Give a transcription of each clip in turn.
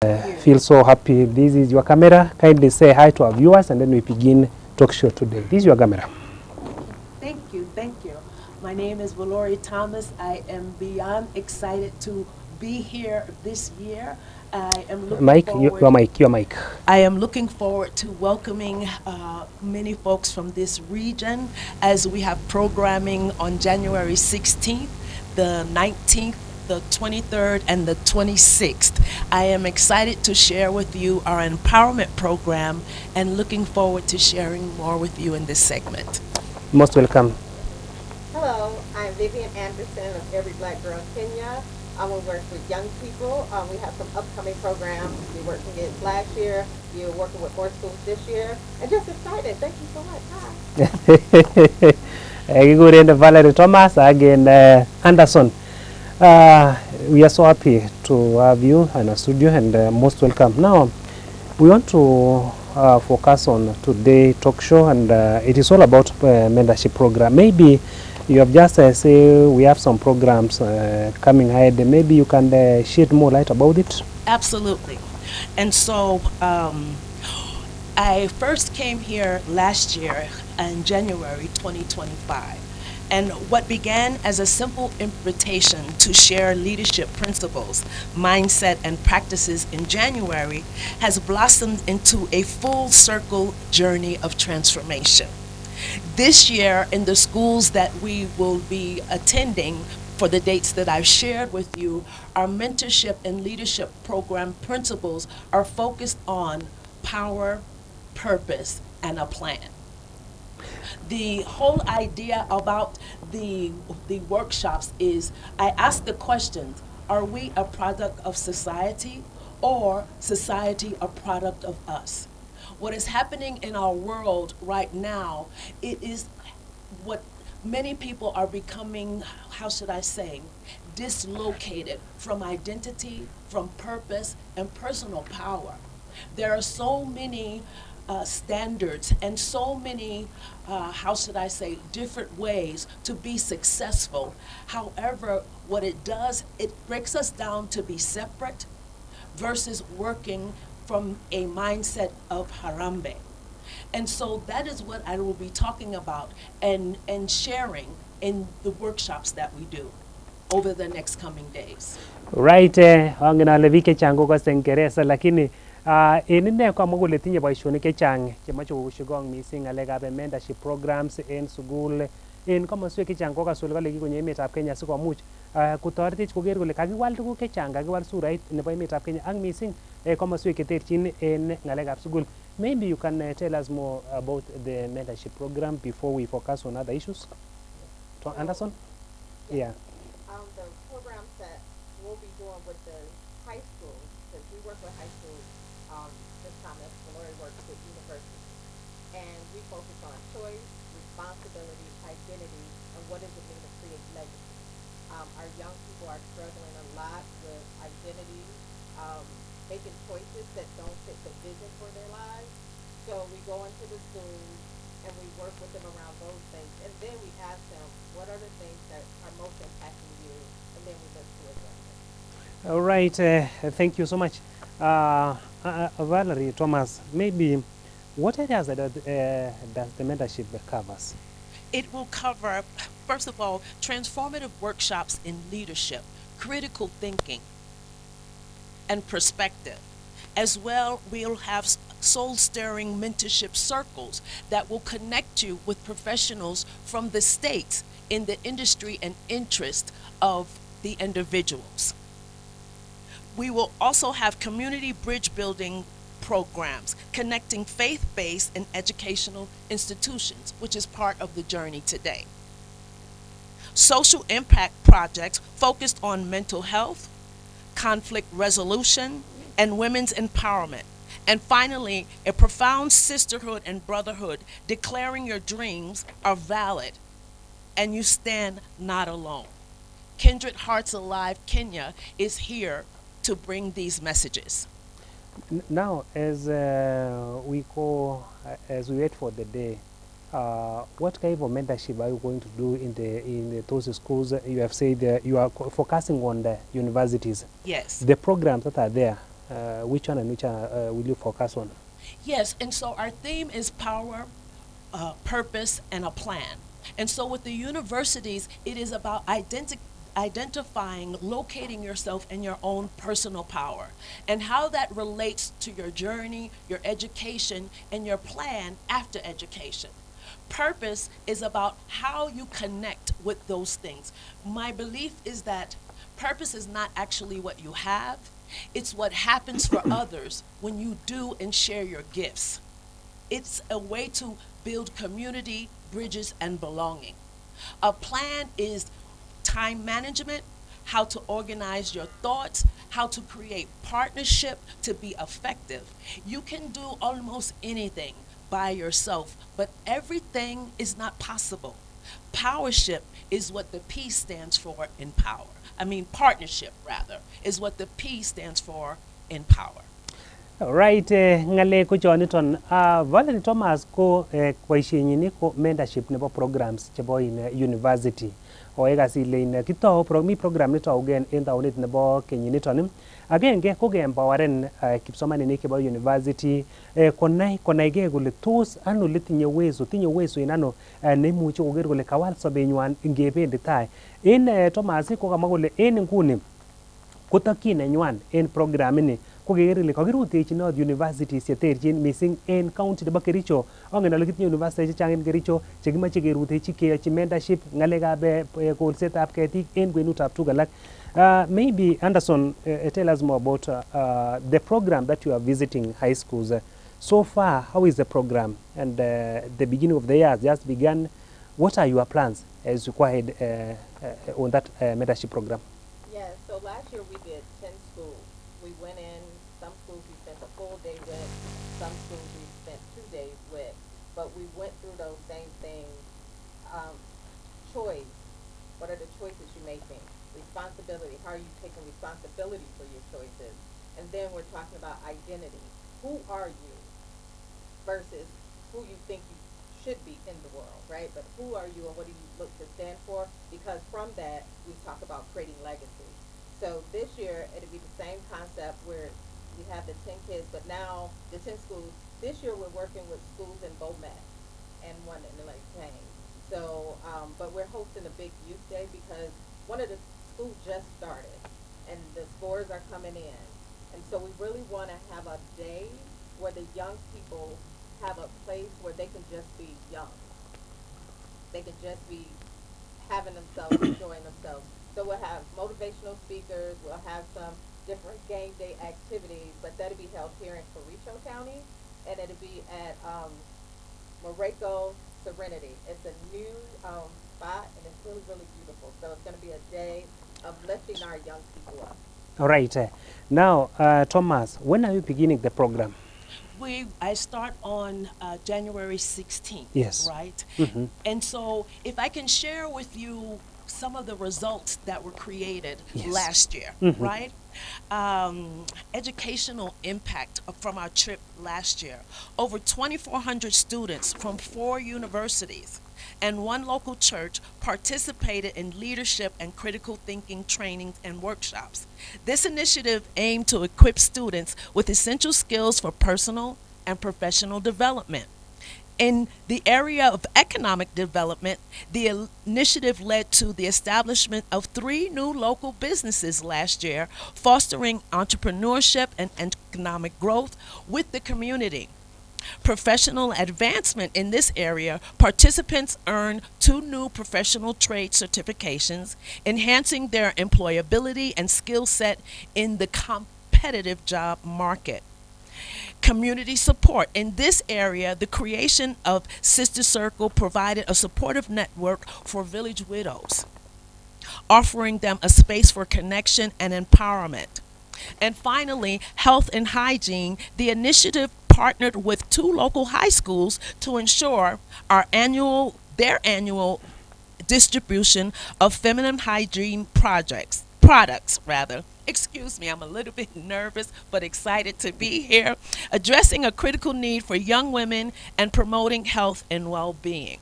Feel so happy. This is your camera. Kindly say hi to our viewers and then we begin talk show today. This is your camera. Thank you, thank you. My name is Valorie Thomas. I am beyond excited to be here this year. I am looking Mike, forward. your mic. I am looking forward to welcoming many folks from this region as we have programming on January 16th, the 19th, the 23rd, and the 26th. I am excited to share with you our empowerment program and looking forward to sharing more with you in this segment. Most welcome. Hello, I'm Vivian Anderson of Every Black Girl in Kenya. We work with young people. We have some upcoming programs. We worked with last year. We are working with more schools this year. And just excited. Thank you so much. Hi. Good and Valerie Thomas, again Anderson. We are so happy to have you in our studio and most welcome. Now, we want to focus on today's talk show and it is all about mentorship program. Maybe you have just say we have some programs coming ahead. Maybe you can shed more light about it. Absolutely. And so I first came here last year in January 2025. And what began as a simple invitation to share leadership principles, mindset, and practices in January has blossomed into a full circle journey of transformation. This year, in the schools that we will be attending for the dates that I've shared with you, our mentorship and leadership program principles are focused on power, purpose, and a plan. The whole idea about the workshops is I ask the question, are we a product of society or society a product of us? What is happening in our world right now, it is what many people are becoming, how should I say, dislocated from identity, from purpose, and personal power. There are so many standards and so many, how should I say, different ways to be successful. However, what it does, it breaks us down to be separate versus working from a mindset of Harambe. And so that is what I will be talking about and sharing in the workshops that we do over the next coming days. Right, angina levike chango kwa sengeresa lakini inine kwa mogole tinye boisionik chechang chemache koshigong missing ngalekab mentorship programs en sukul en komoswek chechang kokasul kole kikonyo emetab Kenya sikomuch kotoretech koker kole kakiwal tuguk chechang, kakiwal surait nebo emetab Kenya ak missing komoswek cheterchin en ngalekab sukul. Maybe you can tell us more about the mentorship program before we focus on other issues. Anderson? Yeah. The programs that we'll be doing with the high schools, because we work with high schools this time as Valorie works with universities. And we focus on choice, responsibility, identity, and what does it mean to create legacy. Our young people are struggling a lot with identity, making choices that don't fit the vision for their lives. So we go into the schools and we work with them around those things. And then we ask them, what are the things that are most impacting you? And then we look to address it. All right, thank you so much. Valerie Thomas, maybe what areas does the mentorship covers? It will cover, first of all, transformative workshops in leadership, critical thinking, and perspective. As well, we'll have soul-stirring mentorship circles that will connect you with professionals from the states in the industry and interest of the individuals. We will also have community bridge building programs connecting faith-based and educational institutions, which is part of the journey today. Social impact projects focused on mental health, conflict resolution, and women's empowerment. And finally, a profound sisterhood and brotherhood, declaring your dreams are valid and you stand not alone. Kindred Hearts Alive Kenya is here to bring these messages. Now, as we wait for the day, what kind of mentorship are you going to do in those schools? You have said you are focusing on the universities. Yes. The programs that are there, which one and which one will you focus on? Yes, and so our theme is power, purpose, and a plan. And so with the universities, it is about identifying, locating yourself in your own personal power, and how that relates to your journey, your education, and your plan after education. Purpose is about how you connect with those things. My belief is that purpose is not actually what you have, it's what happens for others when you do and share your gifts. It's a way to build community, bridges, and belonging. A plan is time management, how to organize your thoughts, how to create partnership to be effective. You can do almost anything by yourself, but everything is not possible. Powership is what the P stands for in power. I mean, partnership, rather, is what the P stands for in power. Right, ngale ko choniton Valerie Thomas ko boisienyin ko mentorship nebo programs chebo in university o ekasile in kitou mi program nito again in taunit nebo kenyiniton agenge ko ke-empoweren kipsomaninik chebo university konaige kole tos ano tinye uwezo in ano neimuche koker kole kawal sobenywan ingebendi tai en Thomas ko kamwa kole en nguni kotokyin nenywan en program ini ko keker ile kakirutechinot universities cheterchin missing en county nebo Kericho. Ongen ale kitinye university chechang en Kericho chekimoche kerutechi keyochi mentorship ng'alekab kolsetab ketik en kwenutab tuguk alak. Maybe Anderson, tell us more about the program that you are visiting high schools. So far, how is the program? And the beginning of the year has just begun. What are your plans as you go ahead on that mentorship program? Yeah, so last year we did 10 schools. We went in, some schools we spent a full day with, some schools we spent 2 days with, but we went through those same things. Choice, what are the choices you're making? Responsibility, how are you taking responsibility for your choices? And then we're talking about identity. Who are you versus who you think you should be in the world, right? But who are you and what do you look to stand for? Because from that, we talk about creating legacy. So this year, it'll be the same concept where we have the 10 kids, but now the 10 schools. This year, we're working with schools in Beaumet and one in Lake Tang. So, but we're hosting a big youth day because one of the schools just started and the scores are coming in. And so we really want to have a day where the young people have a place where they can just be young. They can just be having themselves, enjoying themselves. So we'll have motivational speakers, we'll have some different game day activities, but that'll be held here in Carrizo County, and it'll be at Morocco Serenity. It's a new spot, and it's really, really beautiful. So it's going to be a day of lifting our young people up. All right. Now, Thomas, when are you beginning the program? I start on January 16th, Yes. right? Mm-hmm. And so if I can share with you some of the results that were created Yes. last year, Mm-hmm. right? Educational impact from our trip last year. Over 2,400 students from 4 universities and 1 local church participated in leadership and critical thinking trainings and workshops. This initiative aimed to equip students with essential skills for personal and professional development. In the area of economic development, the initiative led to the establishment of 3 new local businesses last year, fostering entrepreneurship and economic growth with the community. Professional advancement in this area, participants earned 2 new professional trade certifications, enhancing their employability and skill set in the competitive job market. Community support. In this area, the creation of Sister Circle provided a supportive network for village widows, offering them a space for connection and empowerment. And finally, health and hygiene. The initiative partnered with 2 local high schools to ensure their annual distribution of feminine hygiene products. Excuse me, I'm a little bit nervous but excited to be here, addressing a critical need for young women and promoting health and well-being.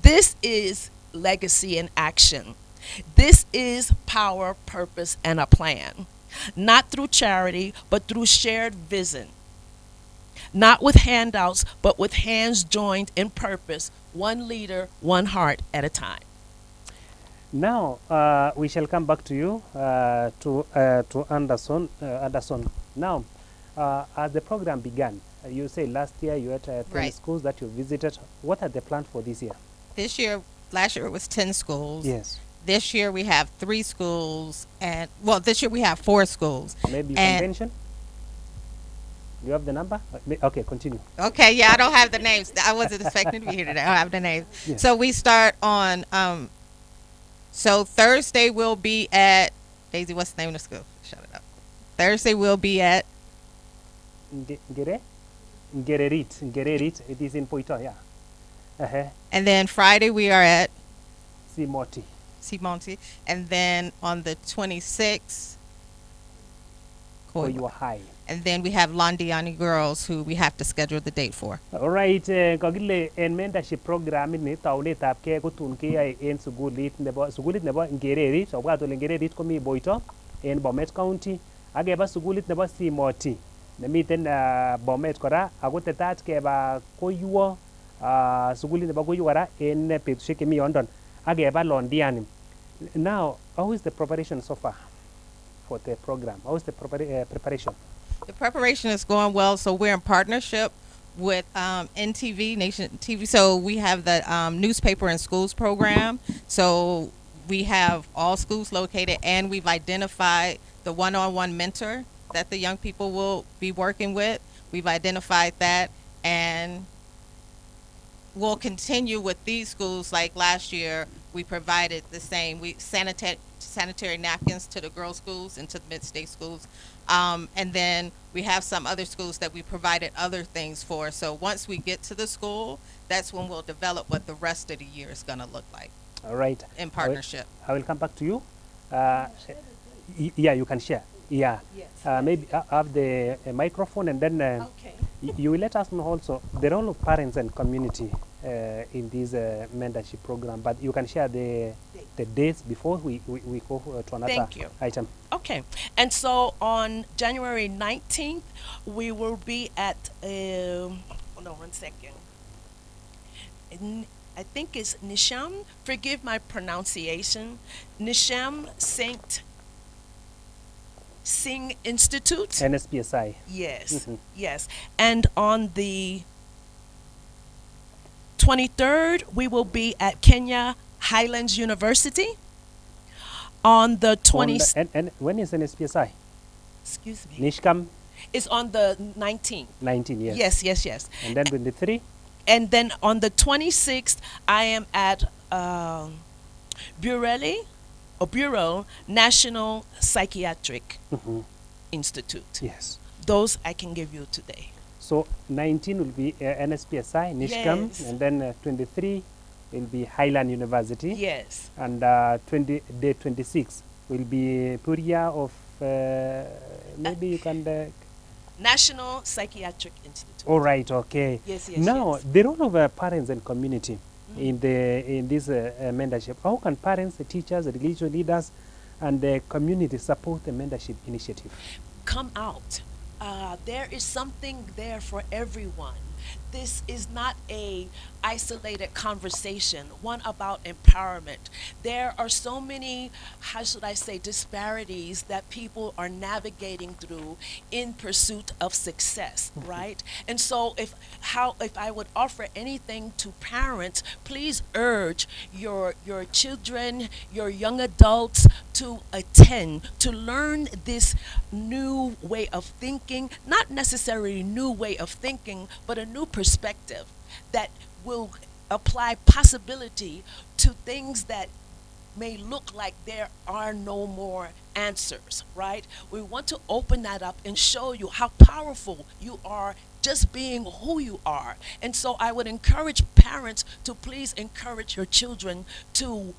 This is legacy in action. This is power, purpose, and a plan. not through charity, but through shared vision. Not with handouts, but with hands joined in purpose, one leader, one heart at a time. Now we shall come back to you to Anderson. Anderson. Now, as the program began, you say last year you had 10 Right. schools that you visited. What are the plans for this year? This year, last year it was 10 schools. Yes. This year we have 3 schools, and well, this year we have 4 schools. Maybe you And- can mention. You have the number? Okay, continue. Okay, yeah, I don't have the names. I wasn't expecting to be here today. I don't have the names. Yes. So we start on. So Thursday we'll be at Daisy. What's the name of the school? Shut it up. Thursday we'll be at Ngererit. It is in Poito, yeah. and then Friday we are at Simoti. Simonti, and then on the 26th, For your high. and then we have Londiani girls who we have to schedule the date for. All right, kagile en mentorship program ni taunetab ke kotun keyoe en sugulit nebo Ngererit. Obwat ole Ngererit komi Boito en Bomet County. Akeba sugulit nebo Simoti nemiten Bomet kora ako tetat keba Koyuo sugulit nebo Koyuo kora en betusiek chemi yondon. Akeba Londiani. Now, how is the preparation so far for the program? How is the preparation? The preparation is going well, so we're in partnership with NTV, Nation TV. So we have the newspaper and schools program. So we have all schools located, and we've identified the one-on-one mentor that the young people will be working with. We've identified that, and we'll continue with these schools. Like last year, we provided the same. We sanitary napkins to the girls' schools and to the mid-state schools. And then we have some other schools that we provided other things for. So once we get to the school, that's when we'll develop what the rest of the year is going to look like All right. in partnership. I will come back to you. Yeah, you can share. Yeah. Yes. Maybe have the microphone, and then Okay. you will let us know also the role of parents and community in this mentorship program. But you can share the dates before we go to another Thank you. item. Okay, and so on January 19th, we will be at, hold on one second. I think it's Nisham, forgive my pronunciation, Nisham Saint Singh Institute. NSPSI. Yes, Mhm. yes. And on the 23rd, we will be at Kenya Highlands University. On the 20th, And when is NSPSI? excuse me, Nishkam it's on the 19th. 19 years. Yes. And then 23. And then on the 26th, I am at Bureau National Psychiatric Mhm. Institute. Yes. Those I can give you today. So 19 will be NSPSI, Nishkam, Yes. and then 23 will be Highland University. Yes. And day 26 will be Puria of, maybe you can, National Psychiatric Institute. all right, okay. Yes. Now, yes. the role of parents and community in this mentorship. How can parents, the teachers, the religious leaders, and the community support the mentorship initiative? Come out. There is something there for everyone. This is not a isolated conversation, one about empowerment. There are so many, how should I say, disparities that people are navigating through in pursuit of success, right? And so if I would offer anything to parents, please urge your children, your young adults to attend, to learn this new way of thinking, not necessarily new way of thinking, but a new perspective that will apply possibility to things that may look like there are no more answers, right? We want to open that up and show you how powerful you are just being who you are. And so I would encourage parents to please encourage your children to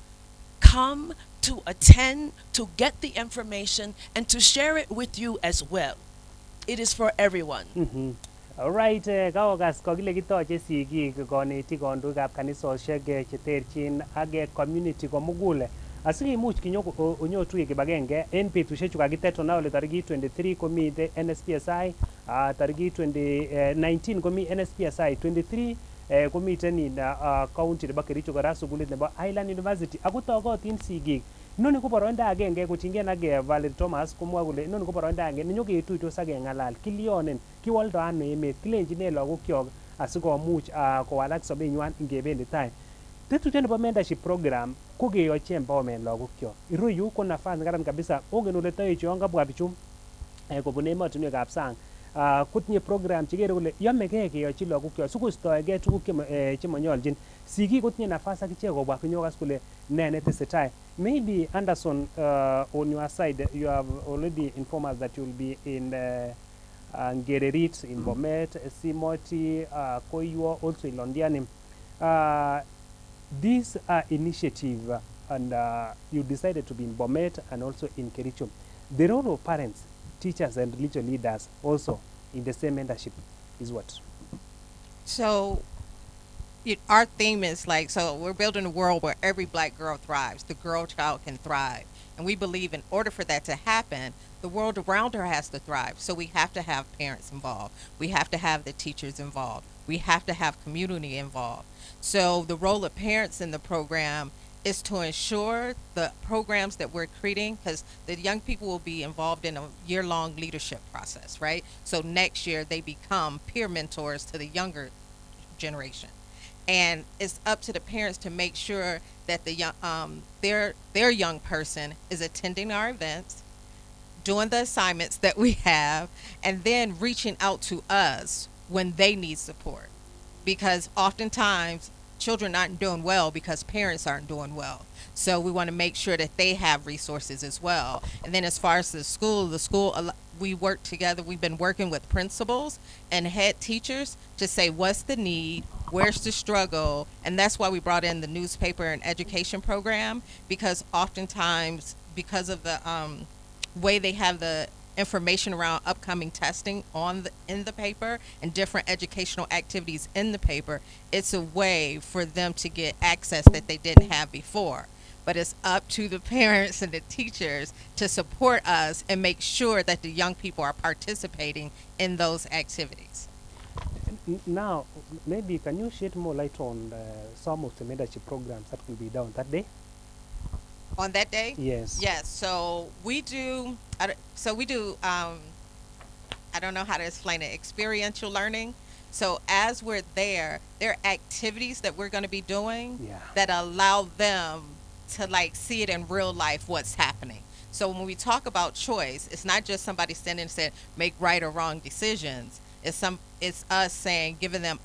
come, to attend, to get the information, and to share it with you as well. It is for everyone. Alright, kaokas kokile kitoche sigik, konetik, kandoikab kanisosiek cheterchin ak community komugul asikimuch onyotuye kibagenge en betusiek chu kakitet ole tarikit 23 komite NSPSI, tarikit 19 komi NSPSI, 23 komiten in county nebo Kericho kora sukulit nebo Highland University ako togotin sigik. Inoni ko boroindo agenge kotinygei ak Valerie Thomas komwa kole inoni ko boroindo agenge nenyoketuitos ak keng'alal kilyonen kiwoldo ano emet kilenjinen lagokyok asikomuch kowalak sobenywan ingebendi tai. Tetutiet nebo mentorship program ko keyochi empowerment lagokyok. Iroyu ko nafas nekaran kabisa. Ongen ole toechu yon kabwa bichu kobun emotinwekab sang kotinye program chekere kole yomegei keyochi lagokyok sikostoegei tuguk chemonyolchin. Sigik kotinye nafas akichek kobwa konyokas kole ne netesetai. Maybe Anderson, on your side, you have already informed us that you will be in Ngererit, in Bomet, Simoti, Koiwo, also in Londiani. This initiative, and you decided to be in Bomet and also in Kericho. The role of parents, teachers, and religious leaders also in the same mentorship is what? So our theme is like, so we're building a world where every black girl thrives. The girl child can thrive. And we believe in order for that to happen, the world around her has to thrive. So we have to have parents involved. We have to have the teachers involved. We have to have community involved. So the role of parents in the program is to ensure the programs that we're creating, because the young people will be involved in a year-long leadership process, right? So next year they become peer mentors to the younger generation. And it's up to the parents to make sure that the young, their young person is attending our events, doing the assignments that we have, and then reaching out to us when they need support. Because oftentimes children aren't doing well because parents aren't doing well. So we want to make sure that they have resources as well. And then as far as the school, we work together. We've been working with principals and head teachers to say what's the need, where's the struggle, and that's why we brought in the newspaper and education program, because oftentimes because of the way they have the information around upcoming testing in the paper and different educational activities in the paper, it's a way for them to get access that they didn't have before. But it's up to the parents and the teachers to support us and make sure that the young people are participating in those activities. Now, maybe can you shed more light on some of the mentorship programs that will be done that day? On that day? Yes. Yes. So we do. I don't know how to explain it. Experiential learning. So as we're there are activities that we're going to be doing that allow them to like see it in real life what's happening. So when we talk about choice, it's not just somebody standing and saying make right or wrong decisions. It's us saying, giving them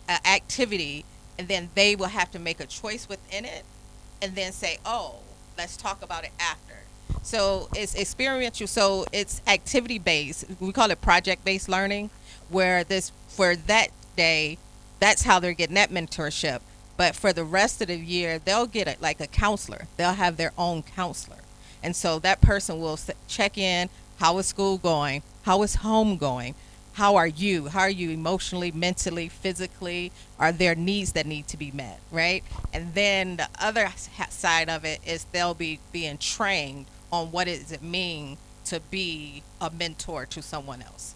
an activity, and then they will have to make a choice within it, and then say, oh, let's talk about it after. So it's experiential. So it's activity based. We call it project based learning, where for that day, that's how they're getting that mentorship. But for the rest of the year, they'll get it like a counselor. They'll have their own counselor. And so that person will check in, how is school going? How is home going? How are you? How are you emotionally, mentally, physically? Are there needs that need to be met, right? And then the other side of it is they'll be being trained on what does it mean to be a mentor to someone else.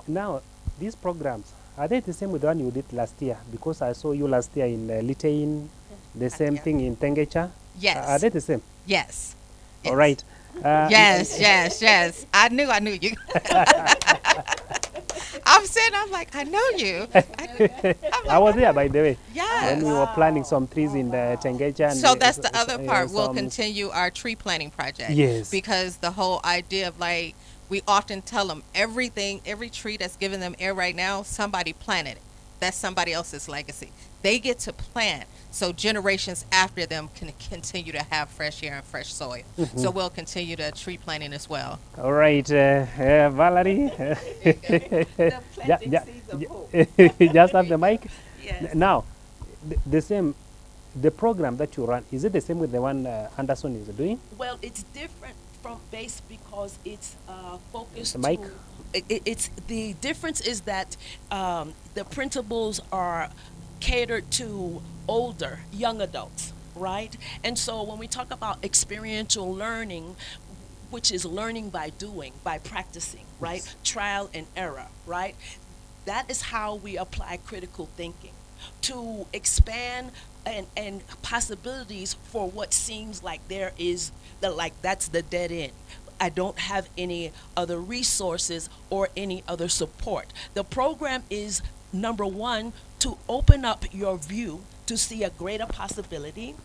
Now, these programs, are they the same with the one you did last year? Because I saw you last year in Litein, the same thing in Tengecha. Yes. Are they the same? Yes. All right. Yes. I knew you. I'm like, I know you. I was there, by the way. Yes. When we were planting some trees in the Tengecha. So that's the other part. We'll continue our tree planting project. Yes. Because the whole idea of like, we often tell them every tree that's giving them air right now, somebody planted it. That's somebody else's legacy. They get to plant so generations after them can continue to have fresh air and fresh soil. Mm-hmm. So we'll continue the tree planting as well. All right, Valerie. The planting seeds of hope. Just have the mic. Yes. Now, the program that you run, is it the same with the one Anderson is doing? Well, it's different from base because it's focused. The mic. It's the difference is that the principals are catered to older young adults. right? And so when we talk about experiential learning, which is learning by doing, by practicing, right? Yes. Trial and error, right? That is how we apply critical thinking to expand and possibilities for what seems like there is like that's the dead end. I don't have any other resources or any other support. The program is number one to open up your view to see a greater possibility,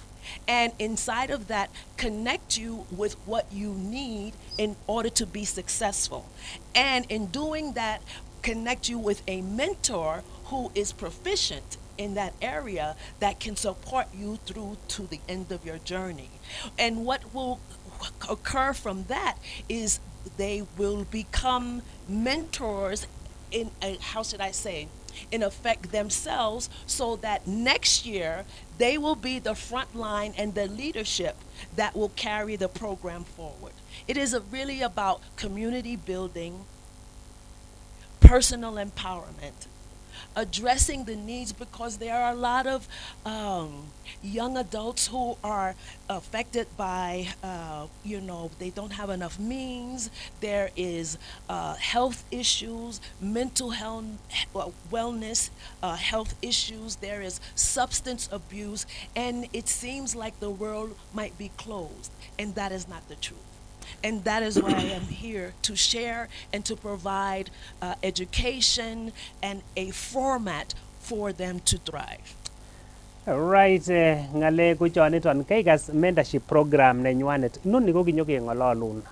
and inside of that connect you with what you need in order to be successful, and in doing that connect you with a mentor who is proficient in that area that can support you through to the end of your journey. And what will occur from that is they will become mentors in a, how should I say, in effect themselves, so that next year they will be the front line and the leadership that will carry the program forward. It is really about community building, personal empowerment, addressing the needs, because there are a lot of young adults who are affected by, they don't have enough means. There is health issues, mental health, wellness, health issues. There is substance abuse, and it seems like the world might be closed, and that is not the truth. And that is why I am here to share and to provide education and a format for them to thrive. Right, ng'alek ko choniton kaigas mentorship program nenywanet inoni ko kinyokeng'ololun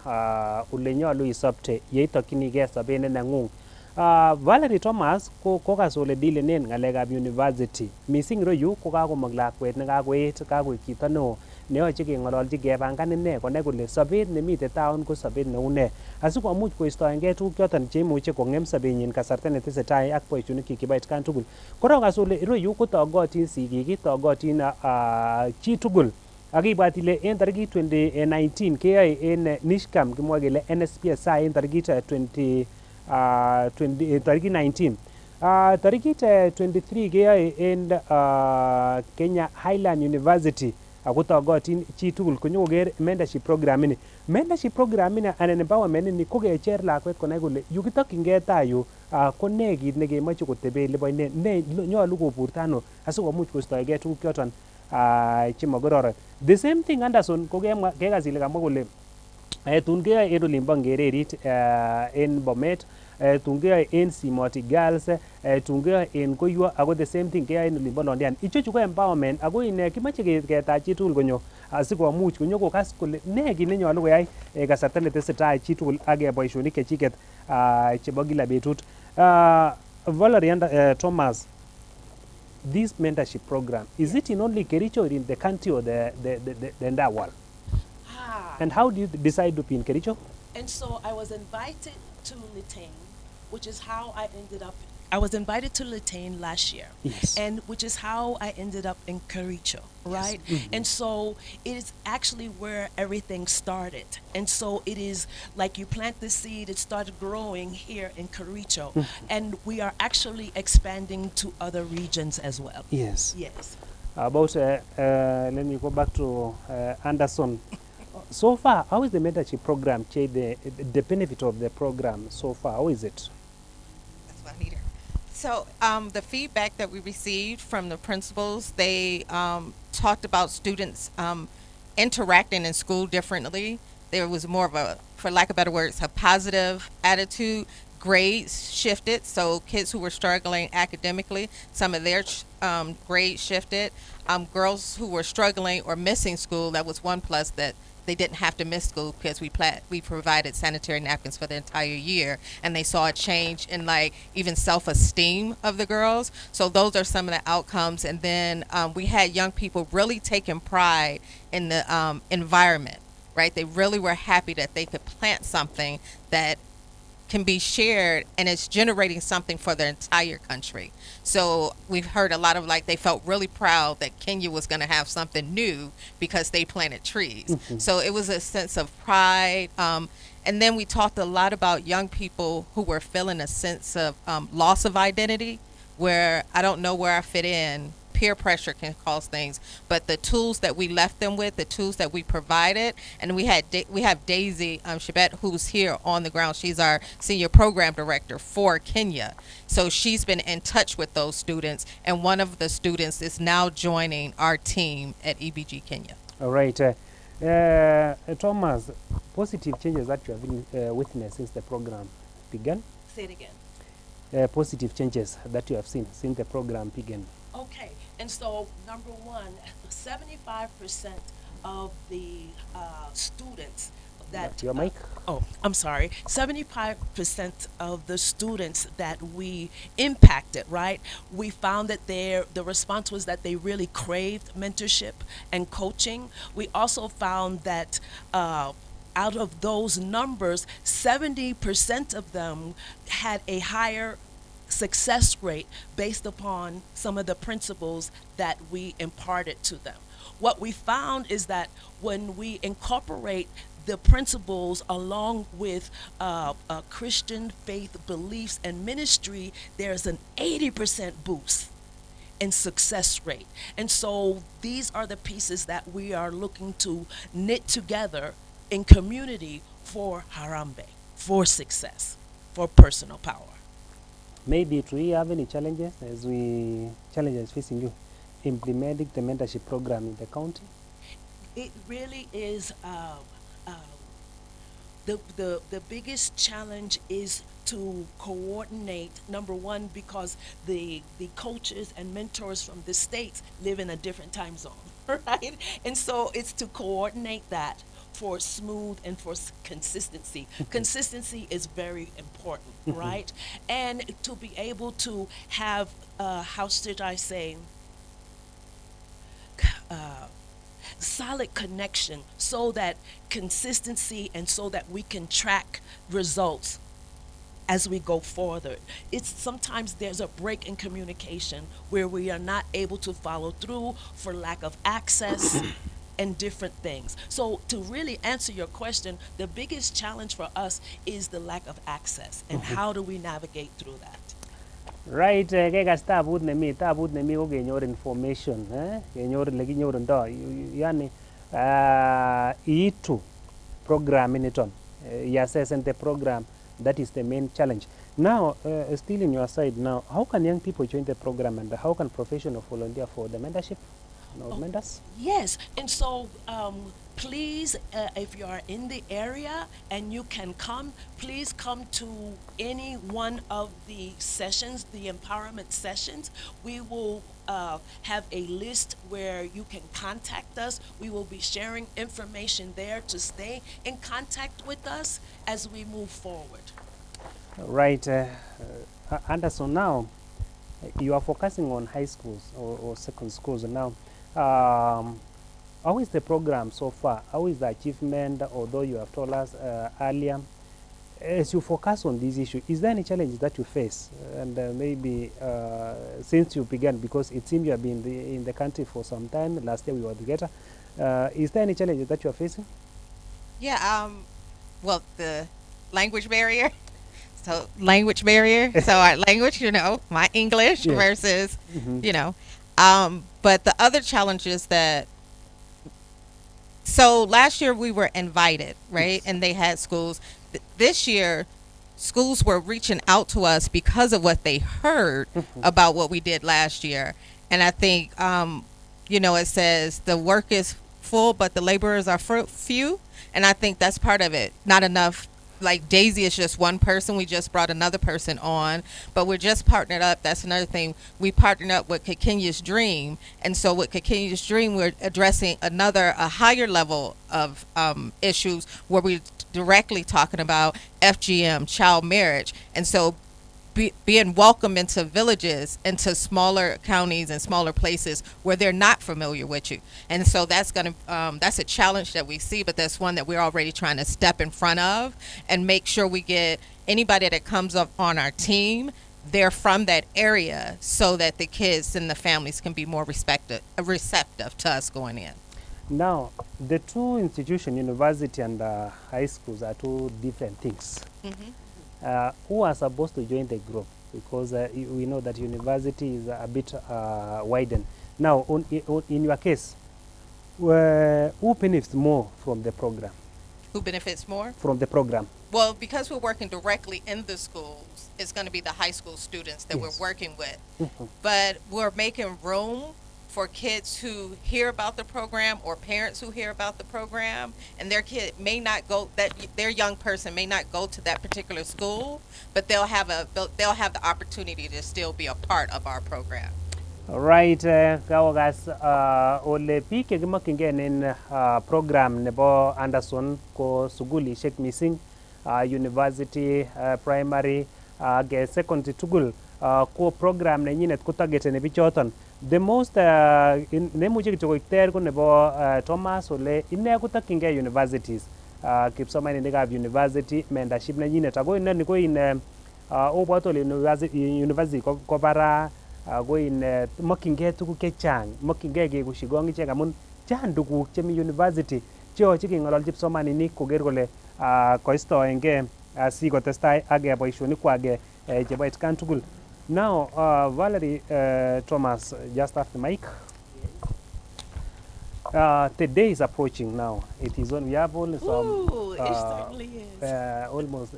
ole nyolu isopte yeitokyinigei sobet ne neng'ung. Valerie Thomas ko kokas ole dilenen ng'alekab university. Missing ireyu ko kakomong lakwet ne kakoet, kakoik chito neo neyoche keng'ololchi kepangan ine konai kole sobet nemite taon ko sobet neu ne, asikomuch koistoengei tuguk choton cheimuche kong'em sobenyin kasarta netesetai ak boisionik chebo atkan tugul. Korokas ole ireyu kotogotin sigik, togotin chi tugul. Ak ibwat ile en tarikit 2019 keyoe en Nishcam kimwoe kele NSPSI en tarikit 19. Tarikit 23 keyoe en Kenya Highland University ako togotin chi tugul konyokoker mentorship program ini. Mentorship program ini anan empowerment ini ko kecher lakwet konai kole yu kitokyingei tai yu ko ne kit nekemoche kotebe lebo ine, ne nyolu koburto ano asikomuch koistoegei tuguk choton chemokororon. The same thing Anderson ko kekas ile kamwa kole tun keyoe en olimbo Ngererit en Bomet, tun keyoe en Simoti Girls, tun keyoe en Koiwo, ako the same thing keyoe en olimbo Londian. Ichechu ko empowerment ako ine kimoche ketach chitugul konyo asikomuch konyo kokas kole ne kit nenyolu koyai kasarta netesetai chitugul ak boisionik chechiket chebo kila betut. Valerie Thomas, this mentorship program, is it in only Kericho or in the country or the entire world? And how do you decide to be in Kericho? And so I was invited to Litane, which is how I ended up. I was invited to Litane last year, Yes. and which is how I ended up in Kericho, right? And so it is actually where everything started. And so it is like you plant the seed, it started growing here in Kericho, and we are actually expanding to other regions as well. Yes. Yes. About, let me go back to Anderson. So far, how is the mentorship program, the benefit of the program so far? How is it? That's what I needed. So the feedback that we received from the principals, they talked about students interacting in school differently. There was more of a, for lack of better words, a positive attitude. Grades shifted, so kids who were struggling academically, some of their grades shifted. Girls who were struggling or missing school, that was one plus, that they didn't have to miss school because we provided sanitary napkins for the entire year, and they saw a change in like even self-esteem of the girls. So those are some of the outcomes. And then we had young people really taking pride in the environment, right? They really were happy that they could plant something that can be shared, and it's generating something for their entire country. So we've heard a lot of like they felt really proud that Kenya was going to have something new because they planted trees. So it was a sense of pride. And then we talked a lot about young people who were feeling a sense of loss of identity, where I don't know where I fit in, peer pressure can cause things. But the tools that we left them with, the tools that we provided, and we have Daisy Shabet, who's here on the ground. She's our senior program director for Kenya. So she's been in touch with those students, and one of the students is now joining our team at EBG Kenya. All right. Thomas, positive changes that you have witnessed since the program began? Say it again. Positive changes that you have seen since the program began. Okay, and so number one, 75% of the students that Your mic? I'm sorry. 75% of the students that we impacted, right? We found that the response was that they really craved mentorship and coaching. We also found that out of those numbers, 70% of them had a higher success rate based upon some of the principles that we imparted to them. What we found is that when we incorporate the principles along with Christian faith beliefs and ministry, there's an 80% boost in success rate. And so these are the pieces that we are looking to knit together in community for Harambe, for success, for personal power. Maybe do we have any challenges challenges facing you implementing the mentorship program in the county? It really is the biggest challenge is to coordinate, number one, because the coaches and mentors from the states live in a different time zone, right? And so it's to coordinate that for smooth and for consistency. Consistency is very important, right? And to be able to have, how should I say, solid connection, so that consistency and so that we can track results as we go forward. It's sometimes there's a break in communication where we are not able to follow through for lack of access and different things. So to really answer your question, the biggest challenge for us is the lack of access, and how do we navigate through that? Right, kekas tabut nemi ko kenyor information, kenyor lekinyorundo, yani iitu program initon, iassess the program, that is the main challenge. Now, still in your side now, how can young people join the program, and how can professionals volunteer for the mentorship? Mentors? Yes, and so please, if you are in the area and you can come, please come to any one of the sessions, the empowerment sessions. We will have a list where you can contact us. We will be sharing information there to stay in contact with us as we move forward. Right, Anderson, now you are focusing on high schools or second schools now. How is the program so far? How is the achievement, although you have told us earlier? As you focus on this issue, is there any challenge that you face? And maybe since you began, because it seems you have been in the country for some time, last year we were together, is there any challenge that you are facing? Yeah, well, the language barrier. So language barrier. So our language, my English versus, but the other challenges that, so last year we were invited, right? And they had schools. This year, schools were reaching out to us because of what they heard about what we did last year. And I think, it says the work is full, but the laborers are few. And I think that's part of it. Not enough. Like Daisy is just one person. We just brought another person on, but we're just partnered up. That's another thing. We partnered up with Kenya's Dream. And so with Kenya's Dream, we're addressing a higher level of issues where we're directly talking about FGM, child marriage. And so being welcome into villages, into smaller counties and smaller places where they're not familiar with you. And so that's that's a challenge that we see, but that's one that we're already trying to step in front of and make sure we get anybody that comes up on our team, they're from that area, so that the kids and the families can be more receptive to us going in. Now, the two institutions, university and high schools, are two different things. Who are supposed to join the group? Because we know that university is a bit widened. Now, in your case, who benefits more from the program? Who benefits more? From the program? Well, because we're working directly in the schools, it's going to be the high school students that Yes. we're working with. Mhm. But we're making room for kids who hear about the program or parents who hear about the program, and their kid may not go, that their young person may not go to that particular school, but they'll have the opportunity to still be a part of our program. Right, kawagas ole biik chekimokyingei en program nebo Anderson ko sugulishek missing university, primary ak secondary tugul ko program nenyinet kotargeteni bichoton. The most nemuche kityo koik ter ko nebo Thomas ole ine kotokyingei universities, kipsomaninikab university mentorship nenyinet ako inoni ko in obwot ole university ko baraa ako in mokyingei tuguk chechang, mokyingei kekusyi gong ichek amun chang tuguk chemi university cheyoche keng'ololchi kipsomaninik koker kole koistoengei sikotestai ak boisionikwak chebo atkan tugul. Now, Valerie, Thomas, just have the mic. The day is approaching now. It is on. We have only some. Ooh, it certainly is. Almost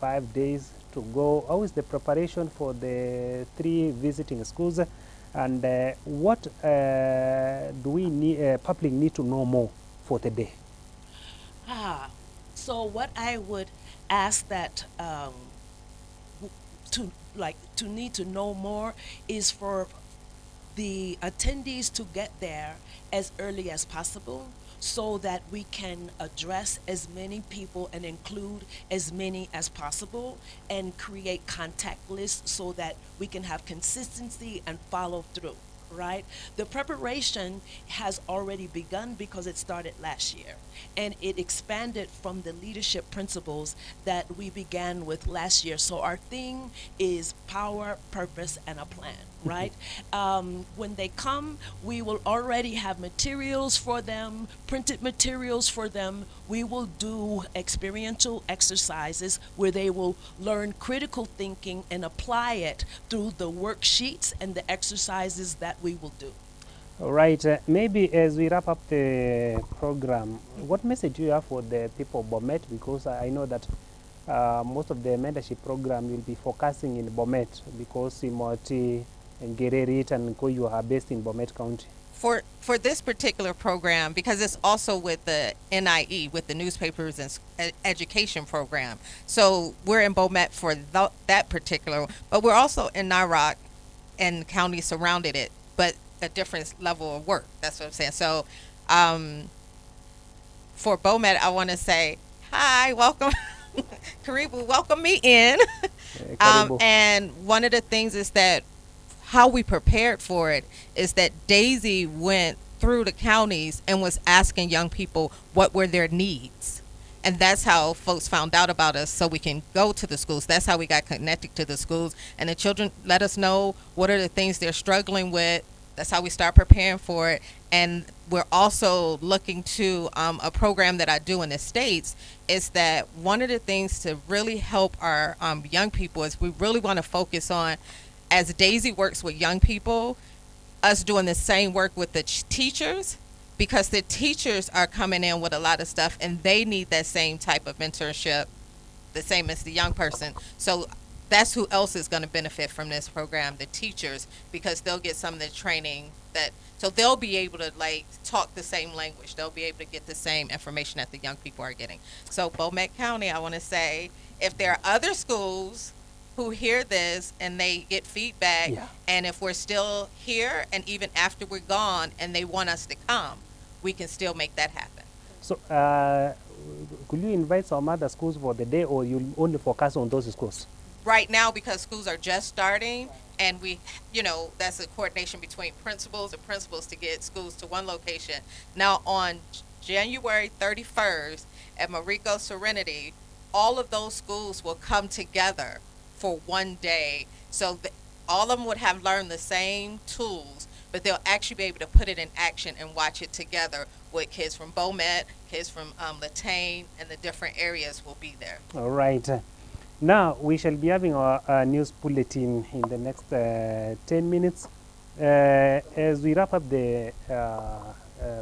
5 days to go. How is the preparation for the 3 visiting schools, and what do we need? Public need to know more for the day. So what I would ask that to need to know more is for the attendees to get there as early as possible so that we can address as many people and include as many as possible and create contact lists so that we can have consistency and follow through, right? The preparation has already begun because it started last year and it expanded from the leadership principles that we began with last year. So our theme is power, purpose, and a plan, right? When they come, we will already have materials for them, printed materials for them. We will do experiential exercises where they will learn critical thinking and apply it through the worksheets and the exercises that we will do. All right. Maybe as we wrap up the program, what message do you have for the people of Bomet? Because I know that most of the mentorship program will be focusing in Bomet because Simoti and Gererit and Koyu are based in Bomet County. For this particular program, because it's also with the NIE, with the newspapers and education program. So we're in Bomet for that particular, but we're also in Narak and counties surrounded it, but a different level of work. That's what I'm saying. So for Bomet, I want to say, hi, welcome. Karibu, welcome me in. And one of the things is that how we prepared for it is that Daisy went through the counties and was asking young people what were their needs. And that's how folks found out about us, so we can go to the schools. That's how we got connected to the schools. And the children let us know what are the things they're struggling with. That's how we start preparing for it. And we're also looking to a program that I do in the States is that one of the things to really help our young people is we really want to focus on, as Daisy works with young people, us doing the same work with the teachers, because the teachers are coming in with a lot of stuff and they need that same type of mentorship, the same as the young person. So that's who else is going to benefit from this program, the teachers, because they'll get some of the training so they'll be able to talk the same language. They'll be able to get the same information that the young people are getting. So Bomet County, I want to say, if there are other schools who hear this and they get feedback, and if we're still here and even after we're gone and they want us to come, we can still make that happen. So could you invite some other schools for the day, or you'll only focus on those schools? Right now, because schools are just starting, and we, that's a coordination between principals and principals to get schools to one location. Now, on January 31st at Marico Serenity, all of those schools will come together for one day. So all of them would have learned the same tools, but they'll actually be able to put it in action and watch it together with kids from Bomet, kids from Latane, and the different areas will be there. All right. Now we shall be having our news bulletin in the next 10 minutes. As we wrap up the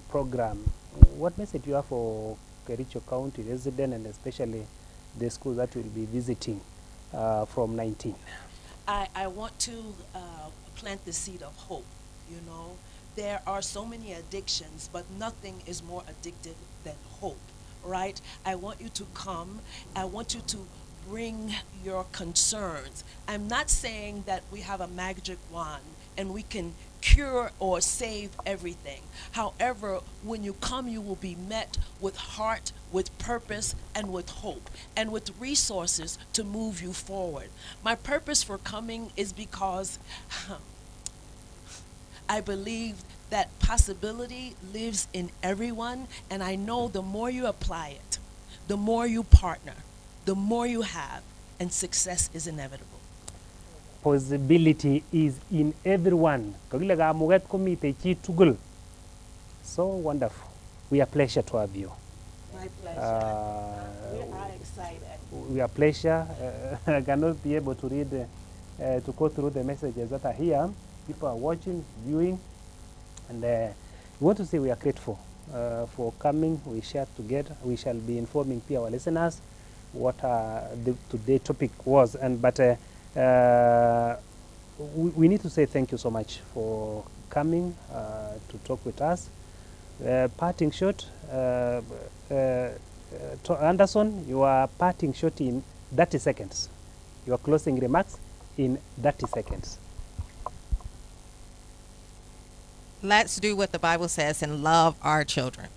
program, what message you have for Kericho County residents and especially the schools that will be visiting from 19? I want to plant the seed of hope, you know. There are so many addictions, but nothing is more addictive than hope, right? I want you to come. I want you to bring your concerns. I'm not saying that we have a magic wand and we can cure or save everything. However, when you come, you will be met with heart, with purpose, and with hope, and with resources to move you forward. My purpose for coming is because I believe that possibility lives in everyone, and I know the more you apply it, the more you partner, the more you have, and success is inevitable. Possibility is in everyone. Kagile kamuget komite chi tugul. So wonderful. We are pleasure to have you. My pleasure. We are excited. We are pleasure. I cannot be able to read, to go through the messages that are here. People are watching, viewing, and we want to say we are grateful for coming. We share together. We shall be informing our listeners what the today's topic was, and but we need to say thank you so much for coming to talk with us. Parting shot, Anderson, you are parting shot in 30 seconds. Your closing remarks in 30 seconds. Let's do what the Bible says and love our children.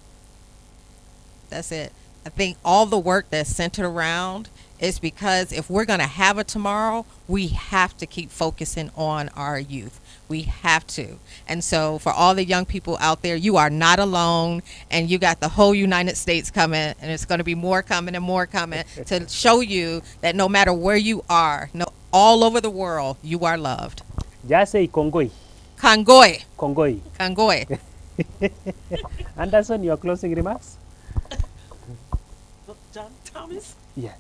That's it. I think all the work that's centered around is because if we're going to have a tomorrow, we have to keep focusing on our youth. We have to. And so for all the young people out there, you are not alone, and you got the whole United States coming, and it's going to be more coming and more coming to show you that no matter where you are, all over the world, you are loved. Just say Kongoi. Kangoi. Kongoi. Kangoi. Anderson, your closing remarks? John Thomas? Yeah.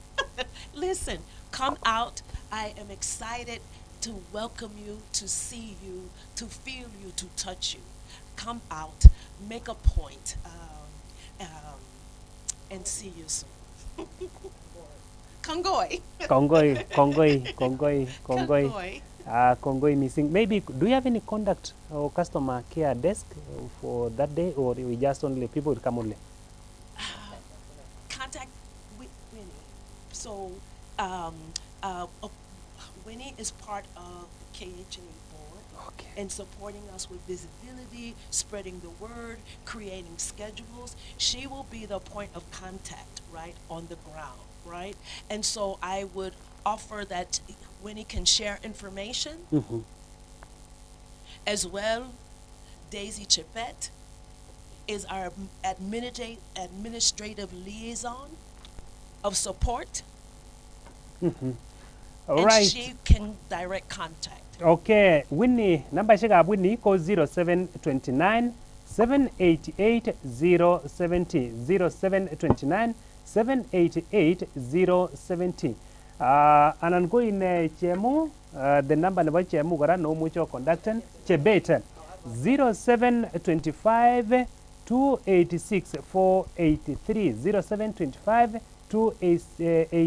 Listen, come out. I am excited to welcome you, to see you, to feel you, to touch you. Come out, make a point, and see you soon. Kongoi. Kongoi, Kongoi, Kongoi, Kongoi. Kongoi. Kongoi missing. Maybe, do you have any contact or customer care desk for that day, or we just only people will come only? Contact Winnie. So, Winnie is part of the KHA board. Okay. And supporting us with visibility, spreading the word, creating schedules. She will be the point of contact, right, on the ground, right? And so I would offer that Winnie can share information. Mm-hmm. As well, Daisy Chipette is our administrative liaison of support. Mm-hmm. All and right. she can direct contact. Okay, Winnie, number shega Winnie call 0729 788 070 0729 788 070. Anan go in chemu the number nebo chemu gara no mucho conductant chebet 0725 286 483 0725 288